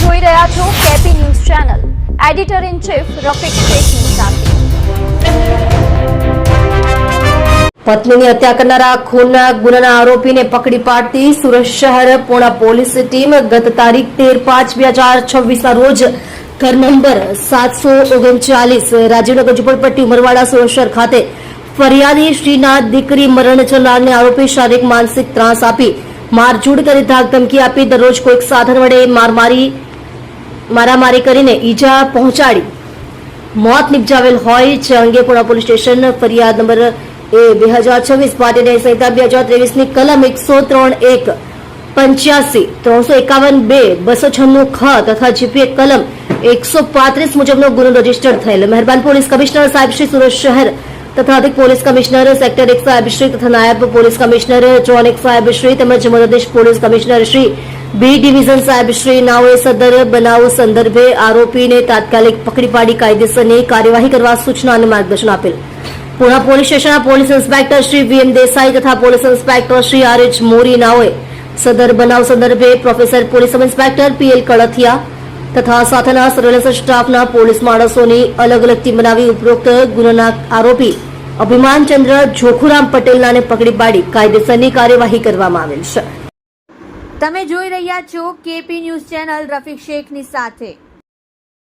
જોઈ રહ્યા છો KP news channel. Editor in chief Rafiq શેખની સાથે. પત્નીની હત્યા કરનારા ખૂનના ગુનાના આરોપીને પકડી પાડતી સુરત શહેર પૂર્ણ પોલીસ ટીમ ગત તારીખ 13/5/2026 રોજ ઘર નંબર 739 રાજીવનગર ઝુંપડપટ્ટી ઉમરવાડા સુરત શહેર ખાતે ફરિયાદી શ્રીના દીકરી મરણ જનારને આરોપી શારીરિક માનસિક ત્રાસ આપી મારઝૂડ કરી ધાક ધમકી આપી દરરોજ કોઈક સાધન વડે મારામારી કરીને ઈજા પહોંચાડી મોત નિપજાવેલ હોય છે. અંગે પૂર્ણ પોલીસ સ્ટેશન ફરિયાદ નંબર 2026 પાટીદાર સંહિતા 2023 ની કલમ 103(1) 85 351(2) 296 ખ તથા જીપીએ કલમ 135 મુજબનો ગુનો રજીસ્ટર થયેલ. મહેરબાન પોલીસ કમિશનર સાહેબ શ્રી સુરત શહેર તથા અધિક પોલીસ કમિશનર સેક્ટર 1 સાહેબ શ્રી તથા નાયબ પોલીસ કમિશનર ઝોન 1 સાહેબ શ્રી તેમજ મદદનીશ police commissioner Shri B division સાહેબ શ્રી નાઓએ સદર બનાવ સંદર્ભે આરોપીને તાત્કાલિક પકડી પાડી કાયદેસરની કાર્યવાહી કરવા સૂચના અને માર્ગદર્શન આપેલ. પૂર્ણ પોલીસ સ્ટેશનના police inspector Shri VM Desai તથા પોલીસ ઇન્સ્પેક્ટર શ્રી આરએચ મોરી નાઓએ સદર બનાવ સંદર્ભે professor police sub inspector PL Kalathiya તથા સાથેના સર્વેલન્સ સ્ટાફના પોલીસ માણસોની અલગ અલગ ટીમ બનાવી ઉપરોક્ત ગુનાના આરોપી અભિમાનચંદ્ર જોખુરામ પટેલનાને પકડી પાડી કાયદેસરની કાર્યવાહી કરવામાં આવેલ છે. તમે જોઈ રહ્યા છો કેપી ન્યૂઝ ચેનલ રફીક શેખની સાથે.